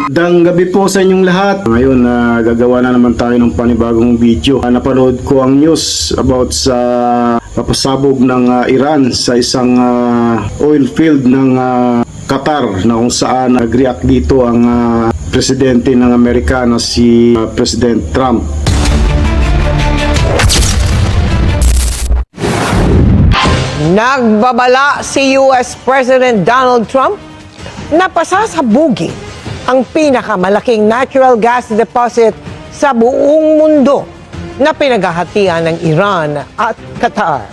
Magandang gabi po sa inyong lahat. Ngayon gagawa na naman tayo ng panibagong video. Napanood ko ang news about sa papasabog ng Iran sa isang oil field ng Qatar, na kung saan nag-react dito ang presidente ng Amerika na si President Trump. Nagbabala si US President Donald Trump na pasasabugin ang pinakamalaking natural gas deposit sa buong mundo na pinaghahatian ng Iran at Qatar.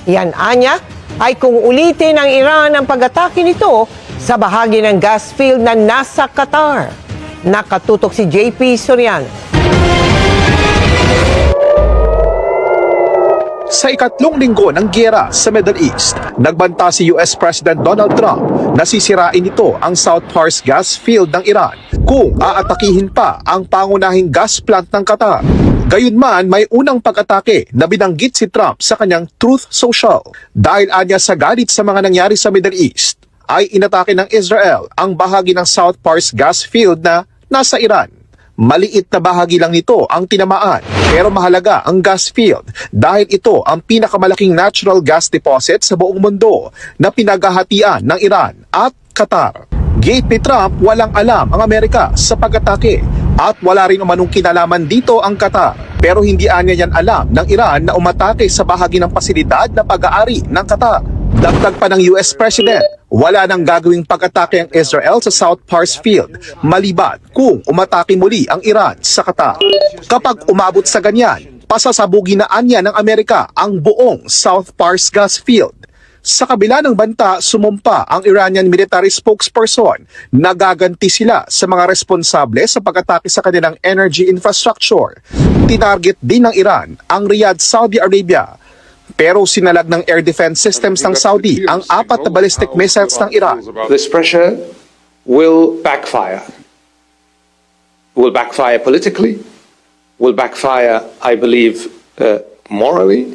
Yan anya ay kung ulitin ng Iran ang pag-atake nito sa bahagi ng gas field na nasa Qatar. Nakatutok si JP Soriano. Sa ikatlong linggo ng giyera sa Middle East, nagbanta si US President Donald Trump na sisirain nito ang South Pars gas field ng Iran kung aatakihin pa ang pangunahing gas plant ng Qatar. Gayunman, may unang pag-atake na binanggit si Trump sa kanyang Truth Social. Dahil anya sa galit sa mga nangyari sa Middle East, ay inatake ng Israel ang bahagi ng South Pars gas field na nasa Iran. Maliit na bahagi lang nito ang tinamaan, pero mahalaga ang gas field dahil ito ang pinakamalaking natural gas deposit sa buong mundo na pinaghahatian ng Iran at Qatar. Gate ni Trump, walang alam ang Amerika sa pag-atake at wala rin umanong kinalaman dito ang Qatar. Pero hindi anya yan alam ng Iran na umatake sa bahagi ng pasilidad na pag-aari ng Qatar. Dagdag pa ng US President, wala nang gagawing pag-atake ang Israel sa South Pars Field maliban kung umatake muli ang Iran sa Qatar. Kapag umabot sa ganyan, pasasabugin na anya ng Amerika ang buong South Pars Gas Field. Sa kabila ng banta, sumumpa ang Iranian military spokesperson na gaganti sila sa mga responsable sa pag-atake sa kanilang energy infrastructure. Tinarget din ng Iran ang Riyadh, Saudi Arabia. Pero sinalag ng air defense systems ng Saudi ang 4 na ballistic missiles ng Iran. This pressure will backfire. Will backfire politically, will backfire, I believe, morally,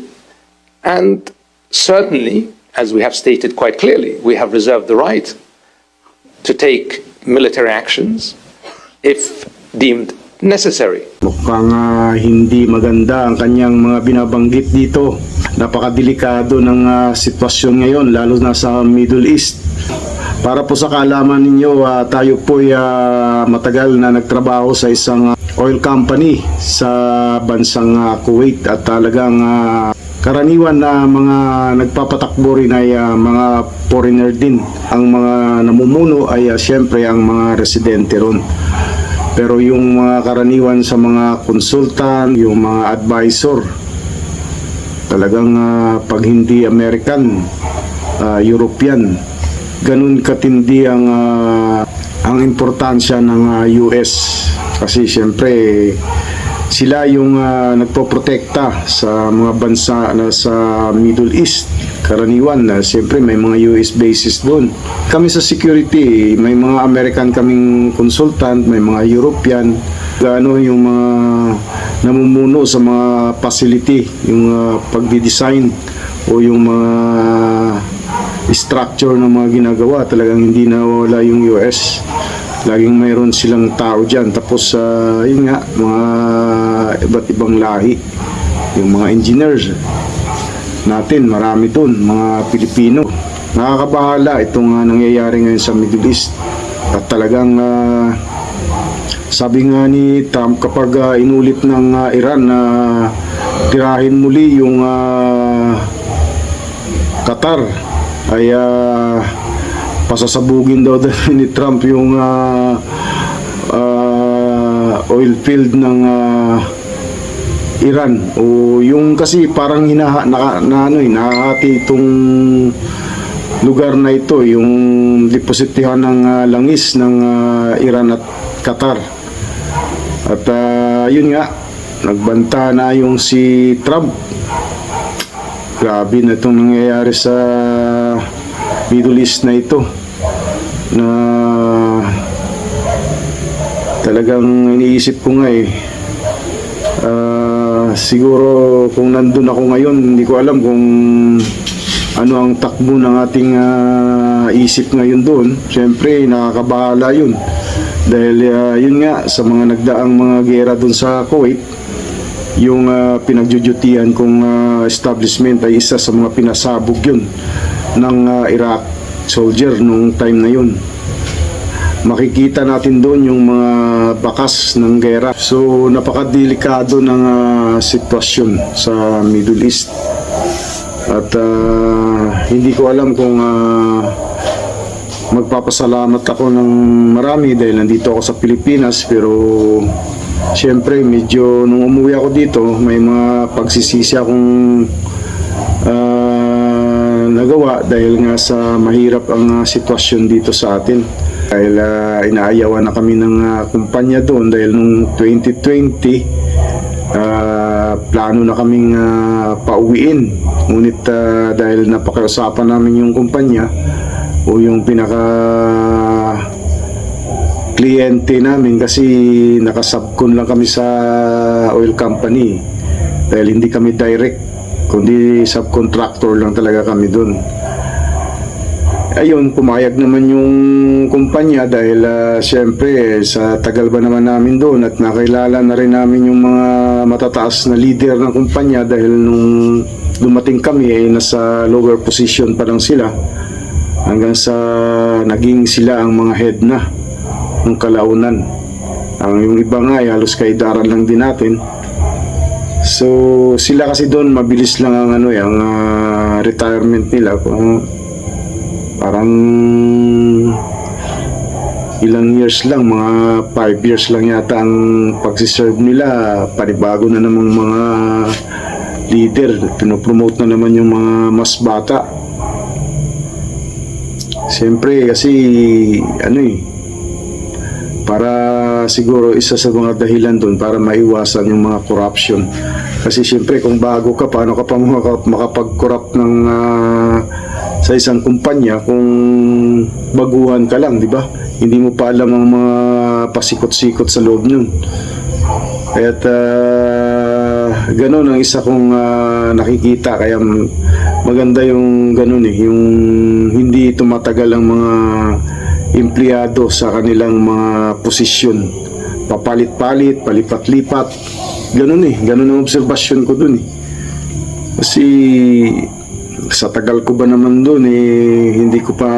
and certainly, as we have stated quite clearly, we have reserved the right to take military actions if deemed necessary. Mukhang hindi maganda ang kanyang mga binabanggit dito. Napakadelikado ng sitwasyon ngayon, lalo na sa Middle East. Para po sa kaalaman ninyo, tayo po matagal na nagtrabaho sa isang oil company sa bansang Kuwait, at talagang karaniwan na mga nagpapatakbo rin ay mga foreigner din. Ang mga namumuno ay siyempre ang mga residente ron. Pero yung mga karaniwan sa mga consultant, yung mga advisor, talagang pag hindi American, European, ganun katindi ang importansya ng US. Kasi siyempre sila yung nagpoprotekta sa mga bansa na sa Middle East. Karaniwan na siyempre may mga US bases doon. Kami sa security, may mga American kaming consultant, may mga European. Gaano yung mga namumuno sa mga facility, yung pagdi-design o yung mga structure ng mga ginagawa, talagang hindi nawala yung US. Laging mayroon silang tao dyan. Tapos yun nga, mga iba't ibang lahi, yung mga engineers natin, marami doon, mga Pilipino. Nakakabahala itong nangyayari ngayon sa Middle East. At talagang sabi nga ni Trump, kapag inulit ng Iran na tirahin muli yung Qatar, ay pasasabugin daw ni Trump yung oil field ng Iran. O yung kasi parang nahati itong lugar na ito, yung depositihan ng langis ng Iran at Qatar. At yun nga, nagbanta na yung si Trump. Grabe na itong nangyayari sa Middle East na ito, na talagang iniisip ko nga siguro kung nandun ako ngayon, hindi ko alam kung ano ang takbo ng ating isip ngayon doon. Siyempre nakakabahala yun. Dahil yun nga, sa mga nagdaang mga gera dun sa Kuwait, yung pinagjujutihan kong establishment ay isa sa mga pinasabog yun ng Iraq soldier nung time na yun. Makikita natin doon yung mga bakas ng gera. So napakadelikado ng sitwasyon sa Middle East. At hindi ko alam kung magpapasalamat ako ng marami dahil nandito ako sa Pilipinas, pero siyempre medyo nung umuwi ako dito may mga pagsisisi akong nagawa dahil nga sa mahirap ang sitwasyon dito sa atin. Dahil inaayawan na kami ng kumpanya doon dahil nung 2020 plano na kaming pauwiin. Ngunit dahil napakiusapan namin yung kumpanya o yung pinaka kliyente namin, kasi nakasubcon lang kami sa oil company dahil hindi kami direct kundi subcontractor lang talaga kami doon. Ayun, pumayag naman yung kumpanya dahil syempre sa tagal ba naman namin doon at nakilala na rin namin yung mga matataas na leader ng kumpanya dahil nung dumating kami ay nasa lower position pa lang sila hanggang sa naging sila ang mga head na ng kalaunan. Yung iba nga ay halos kaidaran lang din natin. So sila kasi doon mabilis lang ang ang retirement nila. Parang ilang years lang, mga 5 years lang yata ang pagsiserve nila. Panibago na namang mga leader, pinopromote na naman yung mga mas bata. Siyempre kasi para siguro isa sa mga dahilan doon para maiwasan yung mga corruption. Kasi siyempre kung bago ka, paano ka pa makapag-corrupt ng sa isang kumpanya kung baguhan ka lang, di ba? Hindi mo pa alam ang mga pasikot-sikot sa loob nun. Kaya't ganun ang isa kong nakikita. Kaya maganda yung ganun yung hindi tumatagal ang mga empleyado sa kanilang mga posisyon. Papalit-palit, palipat-lipat. Ganun ganun ang obserbasyon ko dun Kasi sa tagal ko ba naman doon hindi ko pa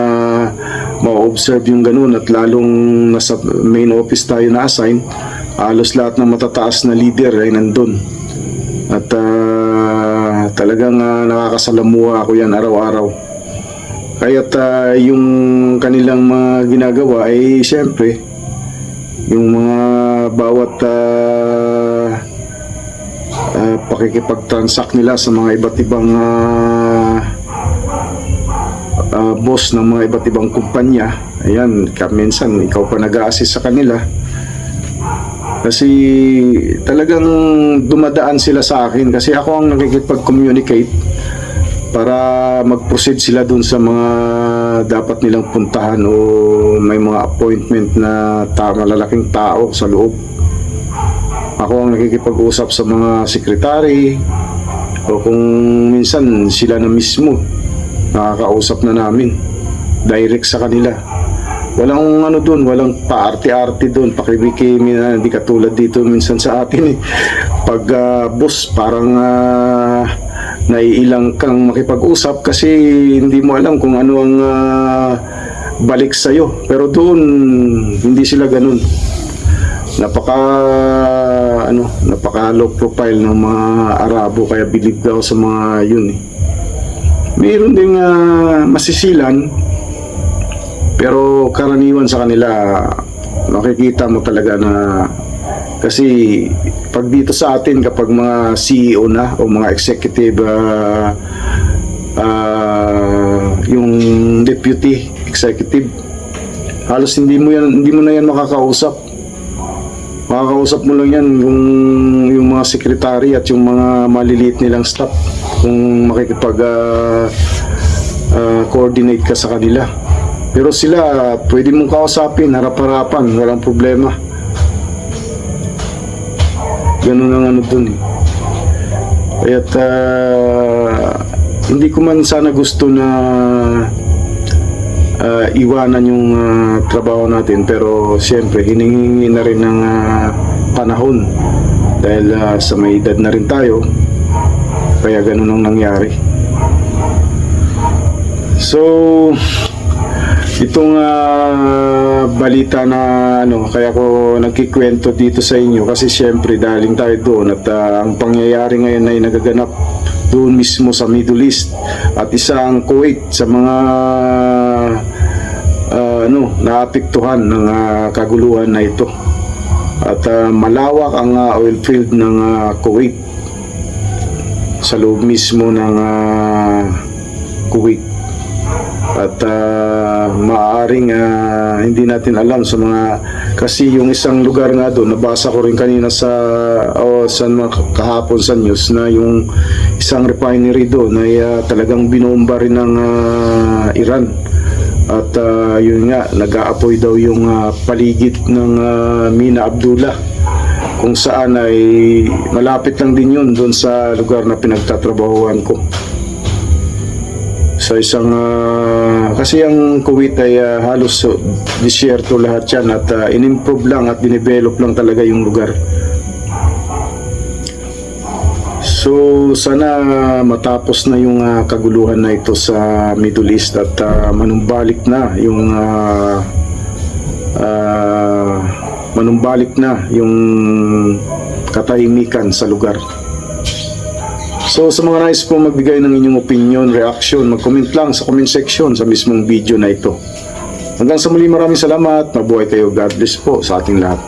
ma-observe yung ganun, at lalong nasa main office tayo na-assign, halos lahat ng matataas na leader ay nandun. At talagang nakakasalamuha ako yan araw-araw. Kaya't yung kanilang mga ginagawa ay siyempre yung mga bawat pakikipag-transact nila sa mga iba't ibang boss ng mga iba't ibang kumpanya. Ayan, minsan ikaw pa nag-a-assist sa kanila kasi talagang dumadaan sila sa akin kasi ako ang nakikipag-communicate para mag-proceed sila dun sa mga dapat nilang puntahan o may mga appointment na malalaking tao sa loob. Ako ang nakikipag-usap sa mga sekretary o kung minsan sila na mismo nakakausap na namin direct sa kanila. Walang doon, walang paarte-arte doon, pakibikimi na hindi katulad dito minsan sa atin Pag boss, parang naiilang kang makipag-usap kasi hindi mo alam kung ano ang balik sa'yo. Pero doon, hindi sila ganun. Napaka low profile ng mga Arabo, kaya believe daw sa mga yun Mayroon ding masisilan, pero karaniwan sa kanila makikita mo talaga na, kasi pag dito sa atin kapag mga CEO na o mga executive yung deputy executive, halos hindi mo na yan makakausap mo lang yan yung mga secretary at yung mga maliliit nilang staff kung makikipag coordinate ka sa kanila. Pero sila pwede mong kausapin harap-harapan, walang problema. Ganun ang dun Kaya't hindi ko man sana gusto na iwanan yung trabaho natin, pero siyempre hiningi na rin ng panahon dahil sa may edad na rin tayo, kaya ganun ang nangyari. So itong balita na kaya ko nagkikwento dito sa inyo kasi siyempre daling tayo doon at ang pangyayari ngayon ay nagaganap doon mismo sa Middle East at isa ang Kuwait sa mga naapektuhan ng kaguluhan na ito. At malawak ang oil field ng Kuwait sa loob mismo ng Kuwait. At maaaring hindi natin alam sa mga, kasi yung isang lugar nga doon, nabasa ko rin kanina sa kahapon sa news na yung isang refinery doon ay talagang binomba rin ng Iran. At yun nga, nag-aapoy daw yung paligid ng Mina Abdullah, kung saan ay malapit lang din yun doon sa lugar na pinagtatrabahuan ko. Sa isang kasi ang Kuwait ay halos disyerto lahat yan at in-improve lang at dinevelop lang talaga yung lugar. So sana matapos na yung kaguluhan na ito sa Middle East at manumbalik na yung katahimikan sa lugar. So sa mga nais po magbigay ng inyong opinion, reaction, mag-comment lang sa comment section sa mismong video na ito. Hanggang sa muli, maraming salamat. Mabuhay kayo. God bless po sa ating lahat.